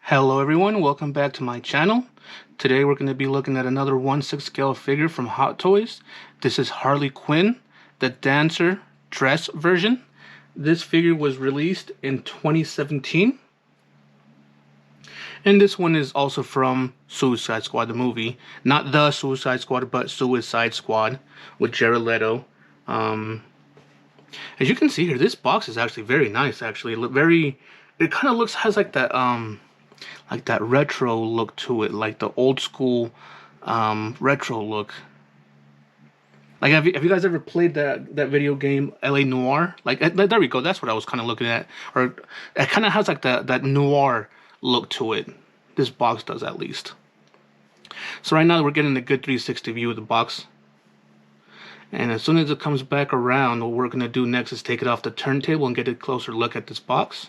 Hello everyone, welcome back to my channel. Today we're going to be looking at another 1/6 scale figure from Hot Toys. This is Harley Quinn, the dancer dress version. This figure was released in 2017. And this one is also from Suicide Squad, the movie. Not the Suicide Squad, but Suicide Squad with Jared Leto. As you can see here, this box is actually very nice, actually. It kind of has like that retro look to it, like the old school retro look. Like, have you guys ever played that video game LA Noire? Like, there we go, that's what I was kind of looking at. Or it kind of has like that noir look to it. This box does, at least. So right now we're getting a good 360 view of the box. And as soon as it comes back around, what we're going to do next is take it off the turntable and get a closer look at this box.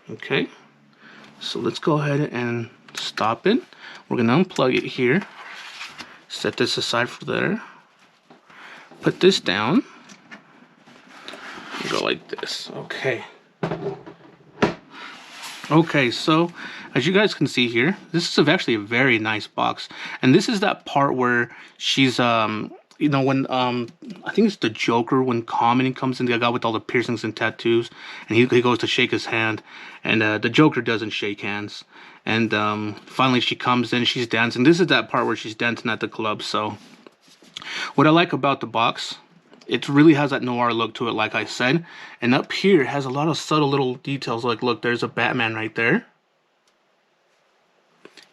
Okay. So let's go ahead and stop it. We're going to unplug it here. Set this aside for there. Put this down. Go like this. Okay. Okay, so as you guys can see here, this is actually a very nice box. And this is that part where she's you know, when I think it's the Joker, when Common comes in, the guy with all the piercings and tattoos, and he goes to shake his hand, and the Joker doesn't shake hands. And finally she comes in, she's dancing. This is that part where she's dancing at the club. So what I like about the box, it really has that noir look to it, like I said. And up here it has a lot of subtle little details. Like, look, there's a Batman right there.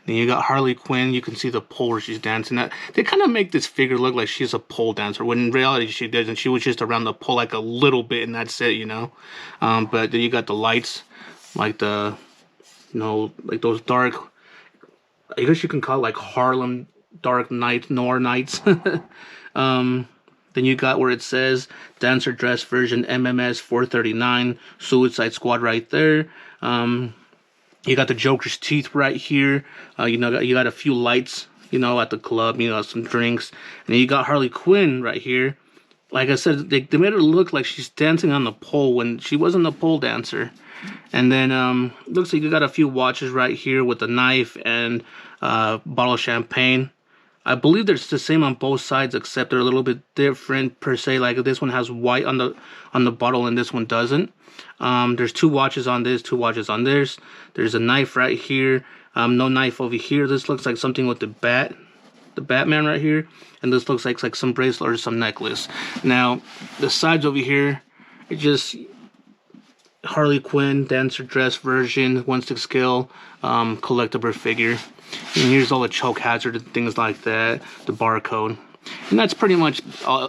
Then you got Harley Quinn. You can see the pole where she's dancing at. They kind of make this figure look like she's a pole dancer, when in reality she doesn't. She was just around the pole like a little bit, and that's it, you know. But then you got the lights, like the, you know, like those dark, I guess you can call it like Harlem dark night, noir nights. Then you got where it says dancer dress version MMS 439 Suicide Squad right there. You got the Joker's teeth right here. You know, you got a few lights, you know, at the club, you know, some drinks. And then you got Harley Quinn right here. Like I said, they made her look like she's dancing on the pole when she wasn't a pole dancer. And then looks like you got a few watches right here with a knife and bottle of champagne. I believe they're the same on both sides, except they're a little bit different per se. Like, this one has white on the bottle and this one doesn't. There's two watches on this, two watches on this. There's a knife right here. No knife over here. This looks like something with the Batman right here. And this looks like some bracelet or some necklace. Now, the sides over here, it just Harley Quinn dancer dress version 1/6 scale collectible figure. And here's all the choke hazard and things like that, the barcode. And that's pretty much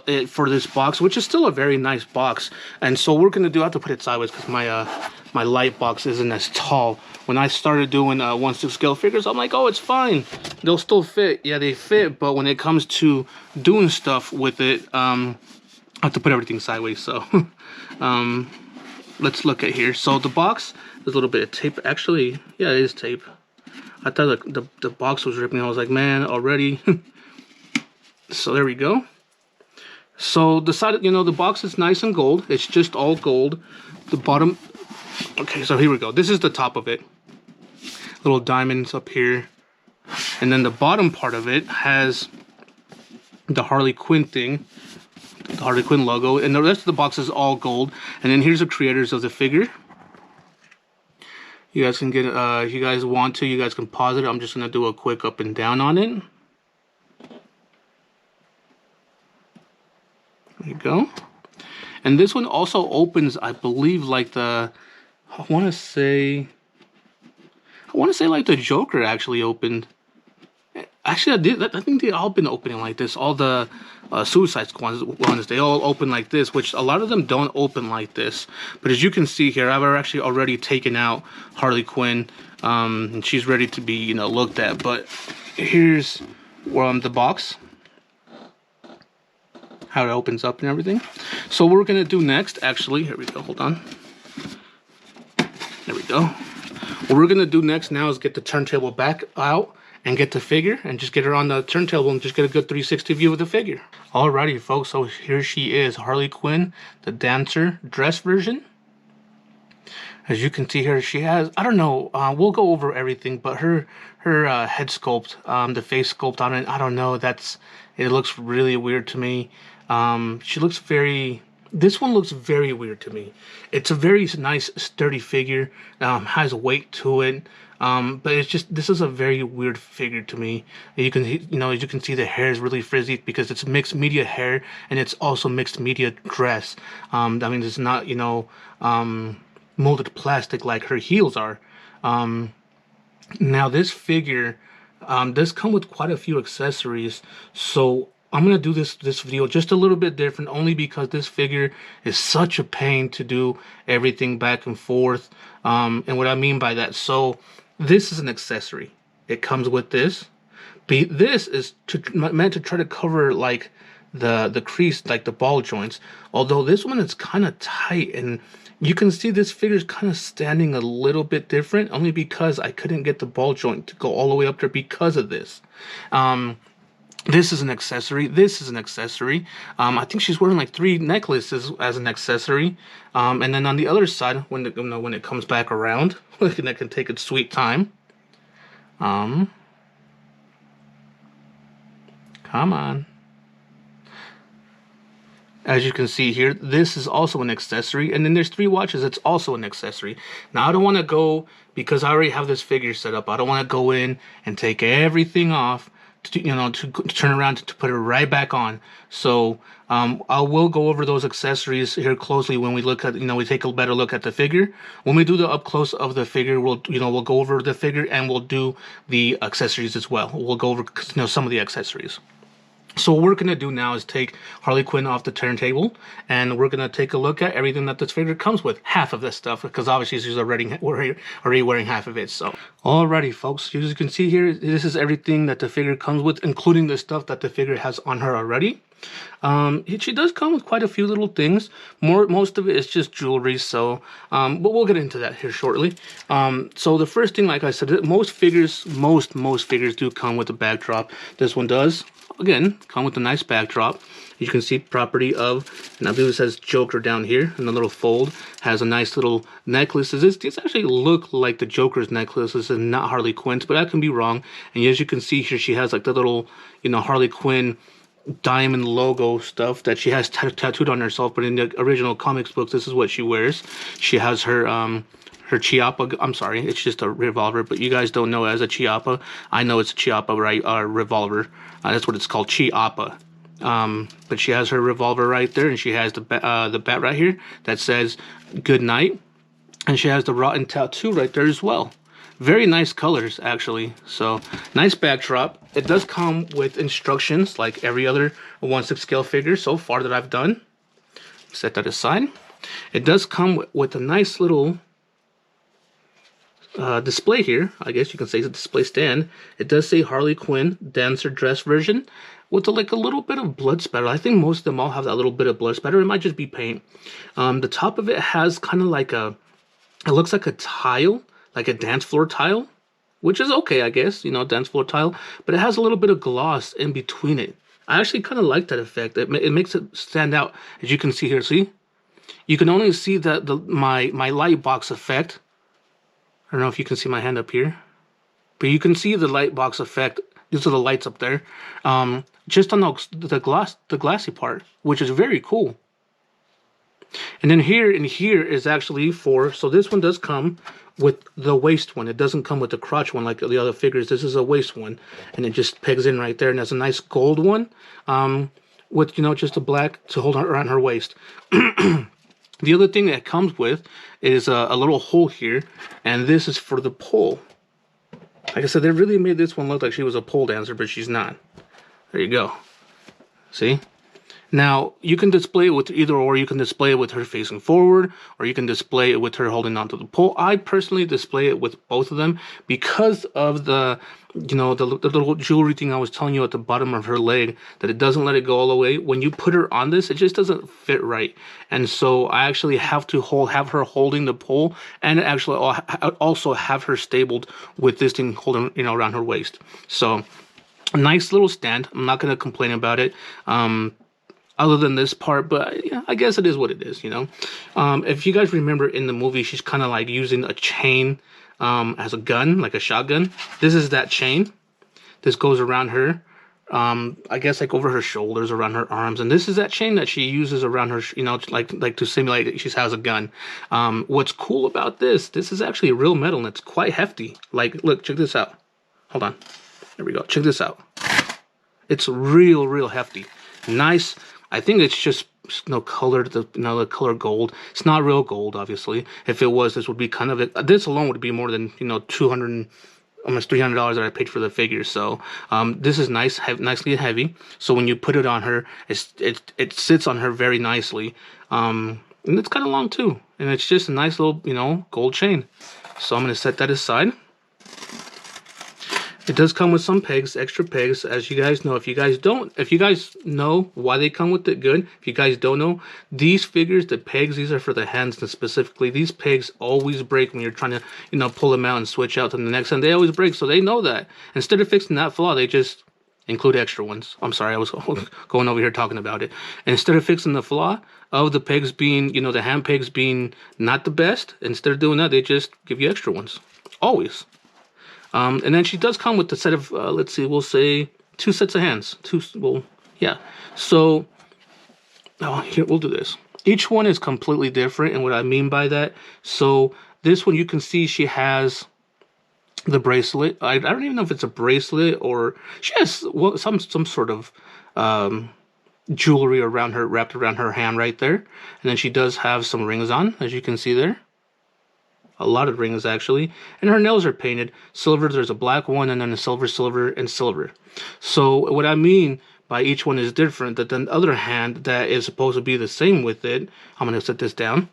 it for this box, which is still a very nice box. And so we're going to do, I have to put it sideways because my light box isn't as tall. When I started doing 1/6 scale figures, I'm like, oh, it's fine. They'll still fit. Yeah, they fit. But when it comes to doing stuff with it, I have to put everything sideways. So let's look at here. So the box, there's a little bit of tape. Actually, yeah, it is tape. I thought the box was ripping. I was like, man, already. So there we go. So the side, you know, the box is nice and gold. It's just all gold. The bottom, okay, so here we go. This is the top of it. Little diamonds up here. And then the bottom part of it has the Harley Quinn thing. The Harley Quinn logo. And the rest of the box is all gold. And then here's the creators of the figure. You guys can get, if you guys want to, you guys can pause it. I'm just going to do a quick up and down on it. There you go. And this one also opens, I believe, like I want to say like the Joker actually opened. Actually, I think they all been opening like this. All the Suicide Squad ones, they all open like this, which a lot of them don't open like this. But as you can see here, I've actually already taken out Harley Quinn, and she's ready to be, you know, looked at. But here's the box, how it opens up and everything. So what we're gonna do next, actually, here we go. Hold on. There we go. What we're gonna do next now is get the turntable back out and get the figure and just get her on the turntable and just get a good 360 view of the figure. Alrighty, folks, so here she is, Harley Quinn, the dancer dress version. As you can see here, she has, I don't know, we'll go over everything, but her head sculpt, the face sculpt on it, I don't know, it looks really weird to me. She looks this one looks very weird to me. It's a very nice, sturdy figure, has weight to it, but this is a very weird figure to me. As you can see, the hair is really frizzy because it's mixed media hair, and it's also mixed media dress. That means it's not, molded plastic like her heels are. Now this figure does come with quite a few accessories, so I'm gonna do this video just a little bit different, only because this figure is such a pain to do everything back and forth. And what I mean by that, so this is an accessory. It comes with this. This is meant to try to cover like the crease, like the ball joints. Although this one is kind of tight, and you can see this figure's kind of standing a little bit different, only because I couldn't get the ball joint to go all the way up there because of this. This is an accessory. This is an accessory. I think she's wearing like 3 necklaces as an accessory. And then on the other side, when it comes back around, that can take its sweet time. Come on. As you can see here, this is also an accessory, and then there's 3 watches. It's also an accessory. Now I don't want to go, because I already have this figure set up, I don't want to go in and take everything off to turn around to put it right back on. So I will go over those accessories here closely when we look at, we take a better look at the figure. When we do the up close of the figure, we'll go over the figure, and we'll do the accessories as well. We'll go over some of the accessories. So what we're going to do now is take Harley Quinn off the turntable, and we're going to take a look at everything that this figure comes with. Half of this stuff, because obviously she's already wearing half of it. So, alrighty folks, as you can see here, this is everything that the figure comes with, including the stuff that the figure has on her already. She does come with quite a few little things. Most of it is just jewelry, so but we'll get into that here shortly. So the first thing, like I said, most figures do come with a backdrop. This one does, again, come with a nice backdrop. You can see property of, and I believe it says Joker down here, and the little fold has a nice little necklace. These actually look like the Joker's necklaces and not Harley Quinn's, but I can be wrong. And as you can see here, she has like the little, Harley Quinn diamond logo stuff that she has tattooed on herself, but in the original comics books, this is what she wears. She has her Chiappa. I'm sorry, it's just a revolver, but you guys don't know it as a Chiappa. I know it's a Chiappa, right? Revolver. That's what it's called, Chiappa. But she has her revolver right there, and she has the bat right here that says "Good Night," and she has the rotten tattoo right there as well. Very nice colors, actually. So, nice backdrop. It does come with instructions like every other 1/6 scale figure so far that I've done. Set that aside. It does come with a nice little display here. I guess you can say it's a display stand. It does say Harley Quinn dancer dress version with a little bit of blood spatter. I think most of them all have that little bit of blood spatter. It might just be paint. The top of it has kind of like it looks like a tile, like a dance floor tile, which is okay, I guess, dance floor tile, but it has a little bit of gloss in between it. I actually kind of like that effect. It makes it stand out. As you can see here, see? You can only see my light box effect. I don't know if you can see my hand up here, but you can see the light box effect. These are the lights up there, just on the glassy part, which is very cool. And then here is actually so this one does come with the waist one. It doesn't come with the crotch one like the other figures. This is a waist one, and it just pegs in right there. And there's a nice gold one, with just a black to hold around her waist. The other thing that comes with is a little hole here, and this is for the pole. Like I said, they really made this one look like she was a pole dancer, but she's not. There you go. See? Now, you can display it with either or. You can display it with her facing forward, or you can display it with her holding onto the pole. I personally display it with both of them because of the little jewelry thing I was telling you at the bottom of her leg, that it doesn't let it go all the way. When you put her on this, it just doesn't fit right. And so I actually have to have her holding the pole, and actually also have her stabled with this thing holding, around her waist. So, a nice little stand. I'm not going to complain about it. other than this part, but yeah, I guess it is what it is, you know. If you guys remember in the movie, she's kind of like using a chain as a gun, like a shotgun. This is that chain. This goes around her, I guess like over her shoulders, around her arms, and this is that chain that she uses around her, you know, like to simulate that she has a gun. What's cool about this is actually real metal, and it's quite hefty. Like, look, check this out. Hold on, there we go. Check this out. It's real hefty. Nice. I think it's just no color, the color gold. It's not real gold, obviously. If it was, this would be kind of this alone would be more than $200, almost $300 that I paid for the figure. So this is nice, nicely heavy. So when you put it on her, it sits on her very nicely. And it's kind of long too, and it's just a nice little gold chain. So I'm gonna set that aside. It does come with some pegs, extra pegs, as you guys know. If you guys know why they come with it, good. If you guys don't know, these figures, the pegs, these are for the hands, and specifically, these pegs always break when you're trying to, pull them out and switch out to the next hand. They always break, so they know that. Instead of fixing that flaw, they just include extra ones. I'm sorry, I was going over here talking about it. And instead of fixing the flaw of the pegs being, the hand pegs being not the best, instead of doing that, they just give you extra ones. Always. And then she does come with the set of, let's see, we'll say 2 sets of hands. Yeah. So, here, we'll do this. Each one is completely different, and what I mean by that, so this one you can see she has the bracelet. I don't even know if it's a bracelet or she has some sort of jewelry around her, wrapped around her hand right there. And then she does have some rings on, as you can see there. A lot of rings, actually. And her nails are painted silver. There's a black one, and then a silver, and silver. So what I mean by each one is different, that the other hand that is supposed to be the same with it, I'm going to set this down.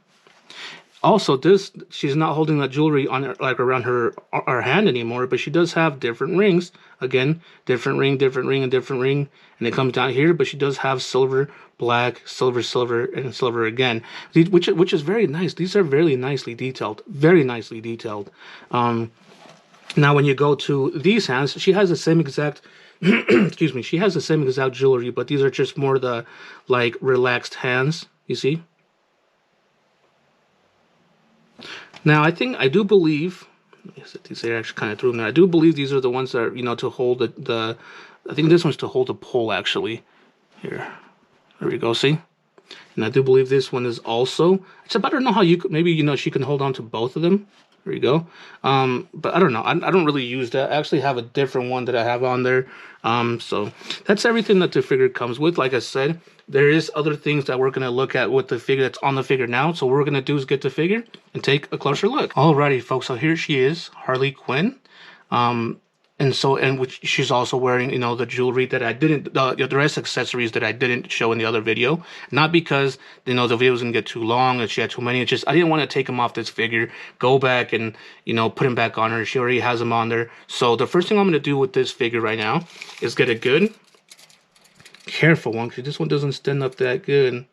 Also, she's not holding that jewelry on her, like around her hand anymore, but she does have different rings. Again, different ring, and different ring, and it comes down here. But she does have silver, black, silver, and silver again, which is very nice. These are very nicely detailed, Now, when you go to these hands, she has the same exact. Excuse me. She has the same exact jewelry, but these are just more the relaxed hands. You see. Now, I do believe, these are actually kind of threw them there. I do believe these are the ones that are, to hold I think this one's to hold the pole, actually. Here. There we go, see? And I do believe this one is also, except I don't know how you could, maybe, she can hold on to both of them. There you go. But I don't know. I don't really use that. I actually have a different one that I have on there. So that's everything that the figure comes with. Like I said, there is other things that we're going to look at with the figure that's on the figure now. So what we're going to do is get the figure and take a closer look. Alrighty, folks. So here she is, Harley Quinn. And which she's also wearing, the jewelry that I didn't, the rest accessories that I didn't show in the other video. Not because, the video was going to get too long and she had too many. It's just, I didn't want to take them off this figure, go back and, put them back on her. She already has them on there. So the first thing I'm going to do with this figure right now is get a good, careful one, because this one doesn't stand up that good.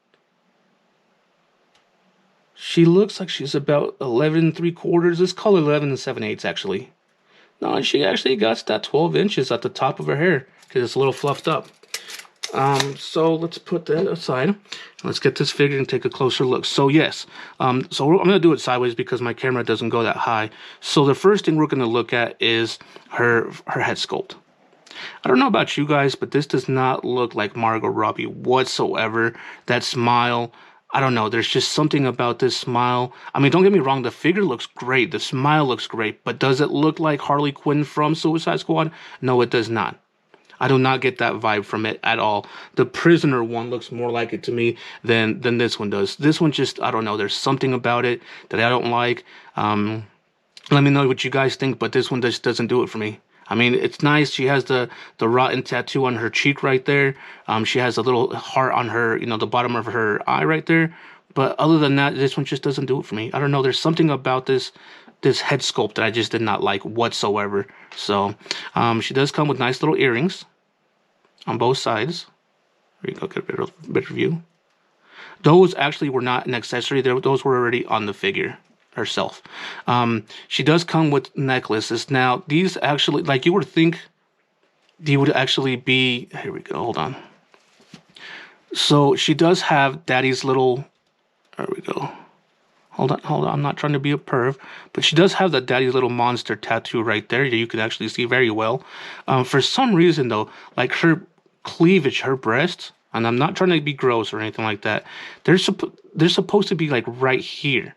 She looks like she's about 11 3/4. Let's call it 11 7/8 actually. No, she actually got that 12 inches at the top of her hair because it's a little fluffed up. So let's put that aside. Let's get this figure and take a closer look. So yes, so I'm going to do it sideways because my camera doesn't go that high. So the first thing we're going to look at is her head sculpt. I don't know about you guys, but this does not look like Margot Robbie whatsoever. That smile, I don't know. There's just something about this smile. I mean, don't get me wrong. The figure looks great. The smile looks great. But does it look like Harley Quinn from Suicide Squad? No, it does not. I do not get that vibe from it at all. The Prisoner one looks more like it to me than this one does. This one just, I don't know. There's something about it that I don't like. Let me know what you guys think, but this one just doesn't do it for me. I mean, it's nice. She has the rotten tattoo on her cheek right there. She has a little heart on her, the bottom of her eye right there. But other than that, this one just doesn't do it for me. I don't know. There's something about this head sculpt that I just did not like whatsoever. So, she does come with nice little earrings on both sides. There you go. Get a better view. Those actually were not an accessory. Those were already on the figure herself. She does come with necklaces. Now, these actually, like you would think, they would actually be, here we go, hold on. So she does have Daddy's little. There we go. Hold on. I'm not trying to be a perv, but she does have the Daddy's little monster tattoo right there. You can actually see very well. For some reason though, like her cleavage, her breasts, and I'm not trying to be gross or anything like that. They're supposed to be like right here,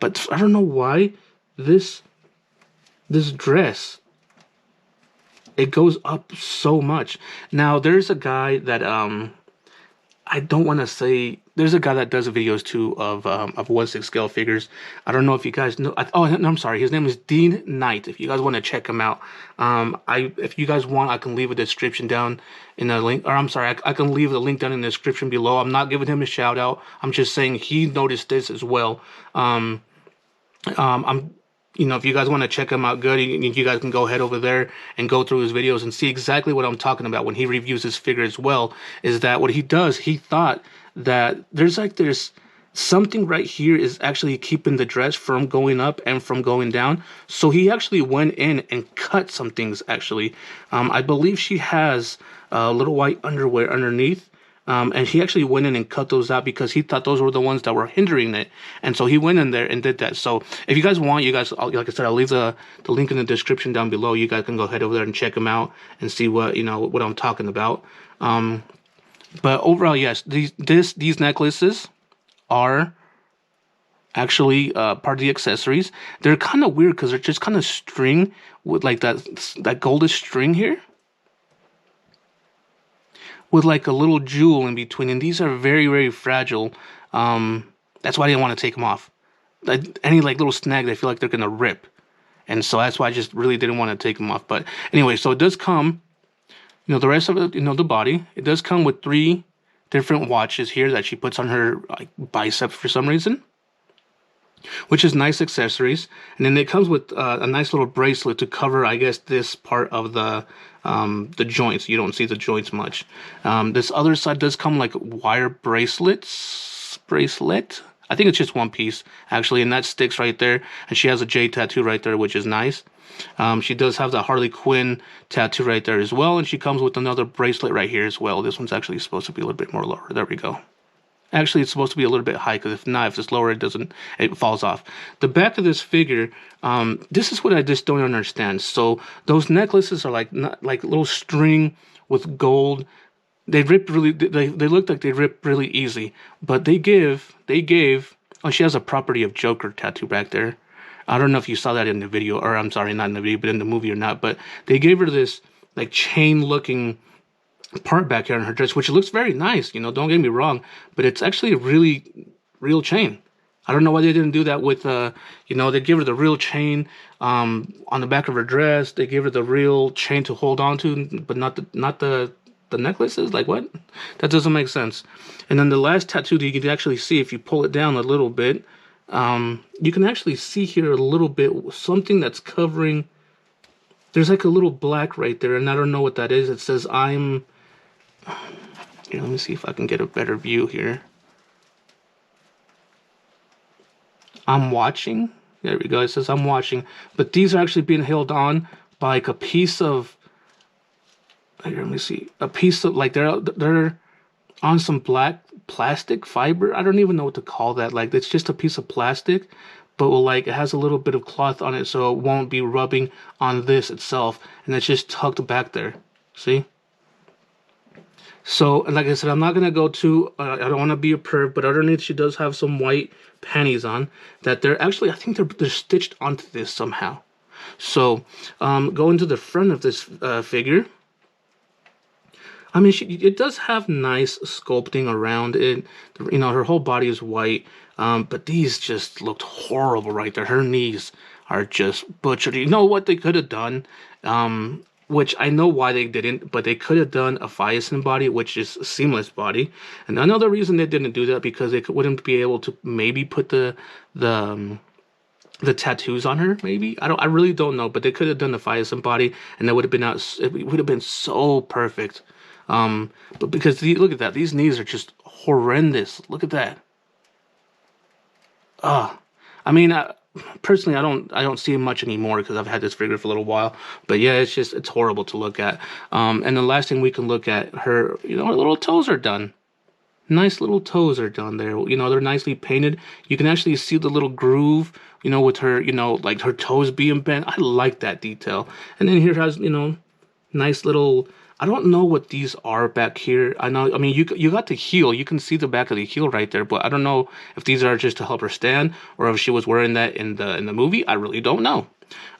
but I don't know why this dress, it goes up so much. Now there's a guy that I don't want to say. There's a guy that does videos too of 1/6 scale figures. I don't know if you guys know. Oh no, I'm sorry. His name is Dean Knight. If you guys want to check him out, if you guys want, I can leave a description down in the link. Or I'm sorry, I can leave the link down in the description below. I'm not giving him a shout out. I'm just saying he noticed this as well. I'm if you guys want to check him out good, you guys can go head over there and go through his videos and see exactly what I'm talking about when he reviews his figure as well. Is that what he does? He thought that there's something right here is actually keeping the dress from going up and from going down. So he actually went in and cut some things actually. I believe she has a little white underwear underneath. And he actually went in and cut those out because he thought those were the ones that were hindering it. And so he went in there and did that. So if you guys want, like I said, I'll leave the link in the description down below. You guys can go head over there and check them out and see what I'm talking about. But overall, yes, these necklaces are actually part of the accessories. They're kind of weird because they're just kind of string with like that goldish string here, with like a little jewel in between, and these are very, very fragile. That's why I didn't want to take them off. Any like little snag, I feel like they're gonna rip, and so that's why I just really didn't want to take them off. But anyway, so it does come, the rest of it, the body, it does come with 3 different watches here that she puts on her like bicep for some reason, which is nice accessories. And then it comes with a nice little bracelet to cover, I guess, this part of the joints. You don't see the joints much. This other side does come like wire bracelet. I think it's just one piece actually, and that sticks right there. And she has a J tattoo right there, which is nice. She does have the Harley Quinn tattoo right there as well, and she comes with another bracelet right here as well. This one's actually supposed to be a little bit more lower. There we go. Actually, it's supposed to be a little bit high, because if it's lower, it falls off. The back of this figure, this is what I just don't understand. So those necklaces are like little string with gold. They rip really. They look like they rip really easy, but they gave. Oh, she has a property of Joker tattoo back there. I don't know if you saw that in the video, or I'm sorry, not in the video, but in the movie or not. But they gave her this like chain-looking part back here on her dress, which looks very nice, don't get me wrong, but it's actually a really real chain. I don't know why they didn't do that with they give her the real chain on the back of her dress. They gave her the real chain to hold on to, but not the necklaces. Like, what? That doesn't make sense. And then the last tattoo that you can actually see, if you pull it down a little bit, you can actually see here a little bit something that's covering. There's like a little black right there, and I don't know what that is. It says here, let me see if I can get a better view here. I'm watching. There we go. It says I'm watching. But these are actually being held on by like a piece of. Here, let me see. A piece of like they're on some black plastic fiber. I don't even know what to call that. Like, it's just a piece of plastic, but like it has a little bit of cloth on it, so it won't be rubbing on this itself, and it's just tucked back there. See? So, like I said, I'm not going to go too, I don't want to be a perv, but underneath she does have some white panties on that they're actually, I think they're stitched onto this somehow. So, going to the front of this figure, I mean, it does have nice sculpting around it. Her whole body is white, but these just looked horrible right there. Her knees are just butchered. You know what they could have done? Which I know why they didn't, but they could have done a Physon body, which is a seamless body. And another reason they didn't do that, because they wouldn't be able to maybe put the tattoos on her. Maybe I really don't know, but they could have done the Physon body, and that would have been it would have been so perfect. But because look at that, these knees are just horrendous. Look at that. I mean, personally, I don't see it much anymore because I've had this figure for a little while. But yeah, it's horrible to look at. And the last thing we can look at, her little toes are done. Nice little toes are down there. You know, they're nicely painted. You can actually see the little groove, you know, with her, you know, like her toes being bent. I like that detail. And then here has, you know, nice little, I don't know what these are back here. I know, I mean, you got the heel. You can see the back of the heel right there, but I don't know if these are just to help her stand or if she was wearing that in the movie. I really don't know.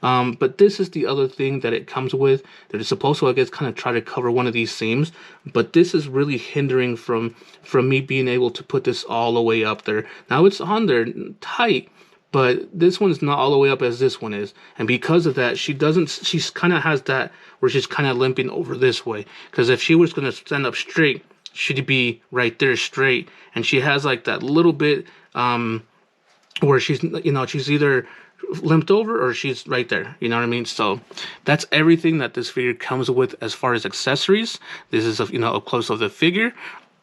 But this is the other thing that it comes with. That it's supposed to, I guess, kind of try to cover one of these seams. But this is really hindering from me being able to put this all the way up there. Now it's on there tight, but this one's not all the way up as this one is. And because of that, she kind of has that where she's kind of limping over this way. Because if she was going to stand up straight, she'd be right there straight. And she has like that little bit where she's, you know, she's either limped over or she's right there, you know what I mean? So that's everything that this figure comes with as far as accessories. This is a, you know, up close of the figure.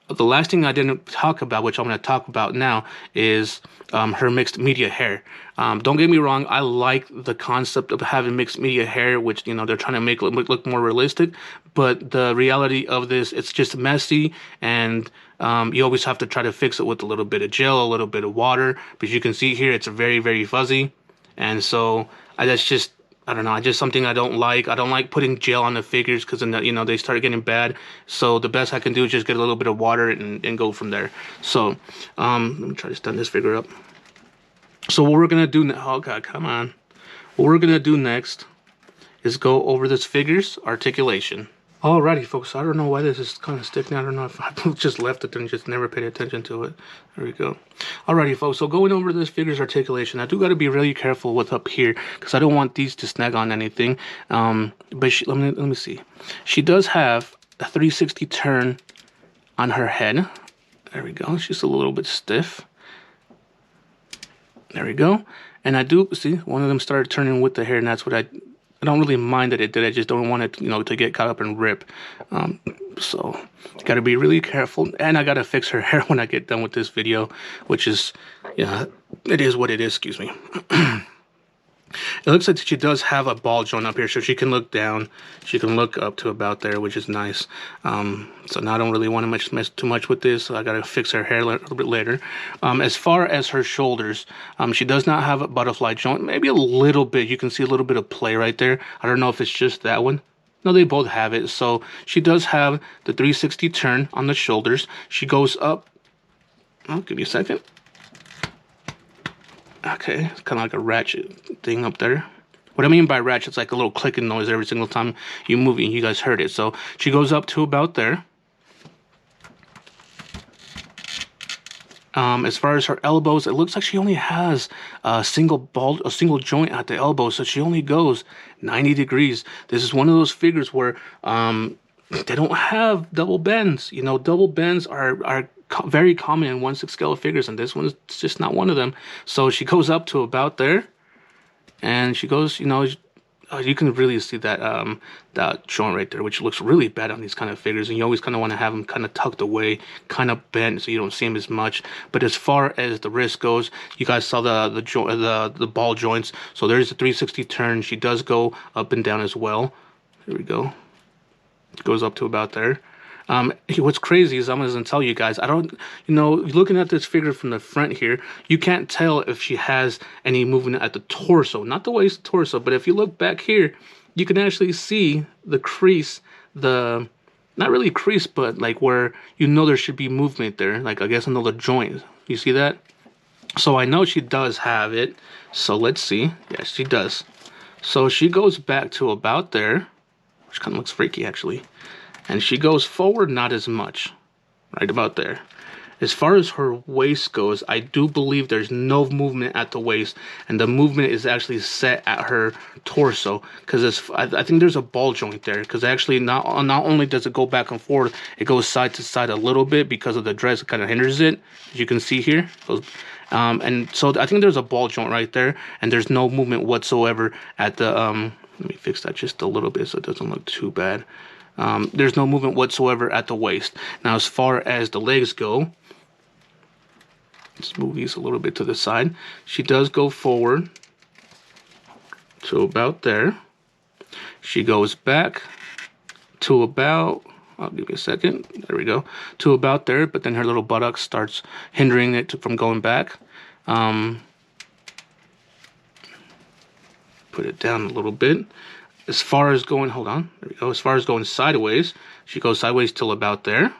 The last thing I didn't talk about, which I'm going to talk about now, is her mixed media hair. Don't get me wrong, I like the concept of having mixed media hair, which, you know, they're trying to make it look more realistic, but the reality of this, it's just messy, and you always have to try to fix it with a little bit of gel, a little bit of water, but you can see here it's very, very fuzzy. And so that's just, I don't know, just something I don't like. I don't like putting gel on the figures because then, you know, they start getting bad. So the best I can do is just get a little bit of water and go from there. So let me try to stand this figure up. So what we're going to do now, oh God, come on. What we're going to do next is go over this figure's articulation. Alrighty, folks, I don't know why this is kind of sticking. I don't know if I just left it and just never paid attention to it. There we go. Alrighty, folks, so going over this figure's articulation, I do got to be really careful with up here because I don't want these to snag on anything. But let me see. She does have a 360 turn on her head. There we go. She's a little bit stiff. There we go. And I do see one of them started turning with the hair, and that's what I don't really mind that it did. I just don't want it, you know, to get caught up and rip. So got to be really careful. And I got to fix her hair when I get done with this video, which is, yeah, it is what it is. Excuse me. It looks like she does have a ball joint up here, so she can look down. She can look up to about there, which is nice. So now I don't really want to mess too much with this. So I got to fix her hair a little bit later. As far as her shoulders, she does not have a butterfly joint. Maybe a little bit. You can see a little bit of play right there. I don't know if it's just that one. No, they both have it. So she does have the 360 turn on the shoulders. She goes up. I'll give you a second. Okay, it's kind of like a ratchet thing up there. What I mean by ratchet, it's like a little clicking noise every single time you move it. You guys heard it. So she goes up to about there. As far as her elbows, it looks like she only has a single joint at the elbow, so she only goes 90 degrees. This is one of those figures where they don't have double bends. You know, double bends are very common in 1/6 scale figures, and this one is just not one of them. So she goes up to about there, and she goes, you know, you can really see that that joint right there, which looks really bad on these kind of figures, and you always kind of want to have them kind of tucked away, kind of bent, so you don't see them as much. But as far as the wrist goes, you guys saw the ball joints, so there's a 360 turn. She does go up and down as well. Here we go. It goes up to about there. What's crazy is I'm going to tell you guys, I don't, you know, looking at this figure from the front here, you can't tell if she has any movement at the torso, not the waist, torso, but if you look back here, you can actually see the crease, not really crease, but like where you know there should be movement there, like I guess another joint. You see that? So I know she does have it. So let's see. Yes, she does. So she goes back to about there, which kind of looks freaky actually. And she goes forward not as much, right about there. As far as her waist goes, I do believe there's no movement at the waist, and the movement is actually set at her torso, because I think there's a ball joint there, because actually not only does it go back and forth, it goes side to side a little bit because of the dress. It kind of hinders it, as you can see here. And so I think there's a ball joint right there, and there's no movement whatsoever at the, let me fix that just a little bit so it doesn't look too bad. There's no movement whatsoever at the waist. Now, as far as the legs go, let's move these a little bit to the side. She does go forward to about there. She goes back to about, I'll give you a second. There we go. To about there, but then her little buttock starts hindering it from going back. Put it down a little bit. As far as going, hold on, there we go. As far as going sideways, she goes sideways till about there.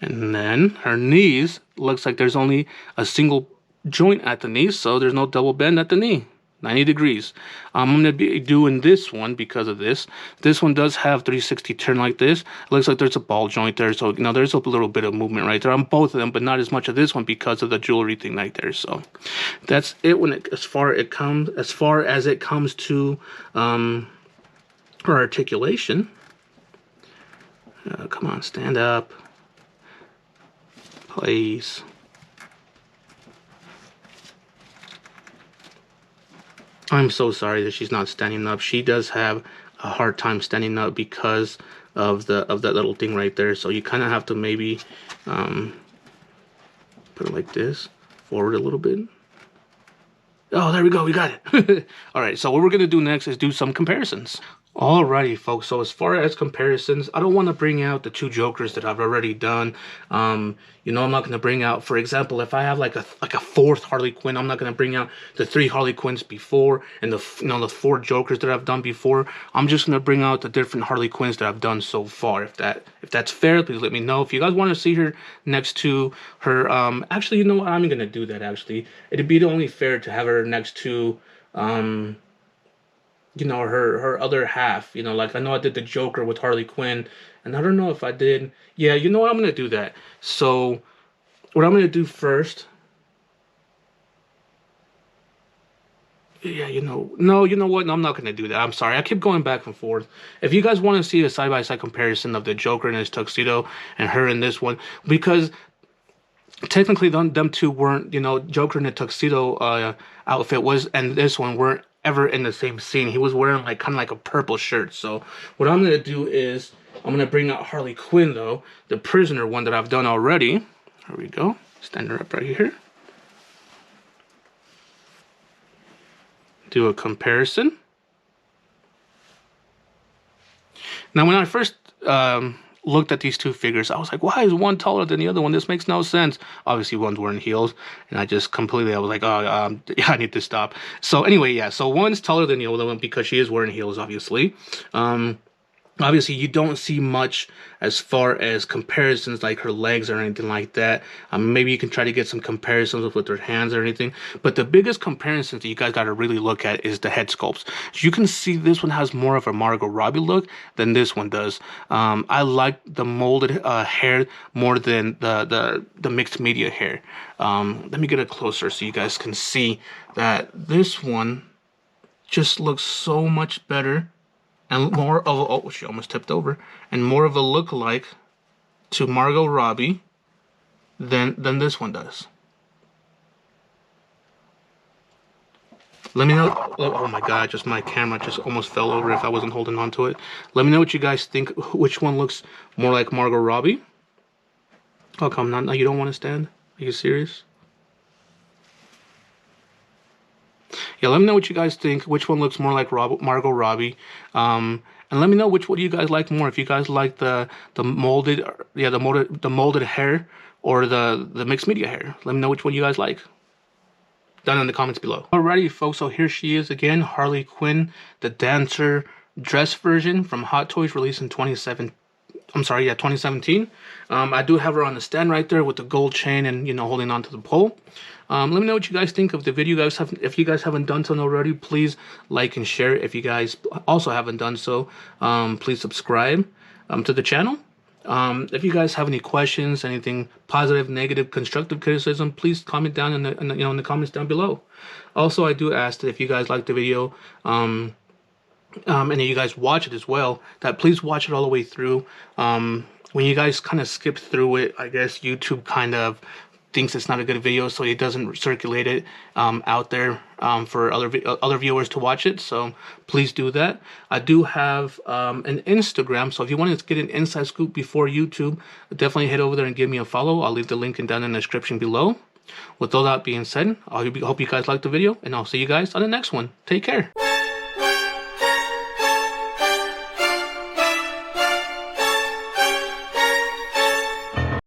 And then her knees, looks like there's only a single joint at the knee, so there's no double bend at the knee. 90 degrees. I'm going to be doing this one because of this. This one does have 360 turn like this. It looks like there's a ball joint there, so you know there's a little bit of movement right there on both of them, but not as much of this one because of the jewelry thing right there. So that's it when it, as far as it comes to her articulation. Come on, stand up, please. I'm so sorry that she's not standing up. She does have a hard time standing up because of that little thing right there. So you kind of have to maybe put it like this, forward a little bit. Oh, there we go. We got it. All right. So what we're going to do next is do some comparisons. Alrighty, folks, so as far as comparisons, I don't want to bring out the two Jokers that I've already done. You know, I'm not going to bring out, for example, if I have like a fourth Harley Quinn, I'm not going to bring out the 3 Harley Quinns before and the 4 Jokers that I've done before. I'm just going to bring out the different Harley Quinns that I've done so far. If that's fair, please let me know. If you guys want to see her next to her, actually, you know what? I'm going to do that, actually. It'd be only fair to have her next to, you know, her other half. You know, like I know I did the Joker with Harley Quinn, and I don't know if I did. Yeah, you know what? I'm gonna do that. So what I'm gonna do first, yeah, you know, no, you know what? No, I'm not gonna do that. I'm sorry. I keep going back and forth. If you guys want to see a side-by-side comparison of the Joker in his tuxedo and her in this one, because technically them two weren't, you know, Joker in the tuxedo outfit was, and this one weren't ever in the same scene. He was wearing like kind of like a purple shirt. So what I'm gonna do is I'm gonna bring out Harley Quinn though, the prisoner one that I've done already. There we go. Stand her up right here. Do a comparison. Now when I first looked at these two figures, I was like, why is one taller than the other one? This makes no sense. Obviously one's wearing heels, and I just completely, I was like, oh, yeah, I need to stop. So anyway, yeah, so one's taller than the other one because she is wearing heels, obviously. Obviously, you don't see much as far as comparisons like her legs or anything like that. Maybe you can try to get some comparisons with her hands or anything. But the biggest comparisons that you guys got to really look at is the head sculpts. You can see this one has more of a Margot Robbie look than this one does. I like the molded hair more than the mixed media hair. Let me get it closer so you guys can see that this one just looks so much better. And more of a, oh, she almost tipped over, and more of a look-alike to Margot Robbie than this one does. Let me know. Oh my God! Just my camera just almost fell over if I wasn't holding on to it. Let me know what you guys think. Which one looks more like Margot Robbie? Oh come on! Now you don't want to stand? Are you serious? Yeah, let me know what you guys think. Which one looks more like Margot Robbie? And let me know which one you guys like more. If you guys like the molded, yeah, the molded hair or the mixed media hair. Let me know which one you guys like. Down in the comments below. Alrighty, folks. So here she is again, Harley Quinn, the dancer dress version from Hot Toys, released in 2017. I'm sorry, yeah, 2017. I do have her on the stand right there with the gold chain and, you know, holding onto the pole. Let me know what you guys think of the video. If you guys haven't done so already, please like and share. If you guys also haven't done so, please subscribe to the channel. If you guys have any questions, anything positive, negative, constructive criticism, please comment down in the comments down below. Also, I do ask that if you guys like the video, and if you guys watch it as well, that please watch it all the way through. When you guys kind of skip through it, I guess YouTube kind of thinks it's not a good video, so it doesn't circulate it out there for other viewers to watch it. So please do that. I do have an Instagram, so if you want to get an inside scoop before YouTube, definitely head over there and give me a follow. I'll leave the link down in the description below. With all that being said, I hope you guys liked the video, and I'll see you guys on the next one. Take care.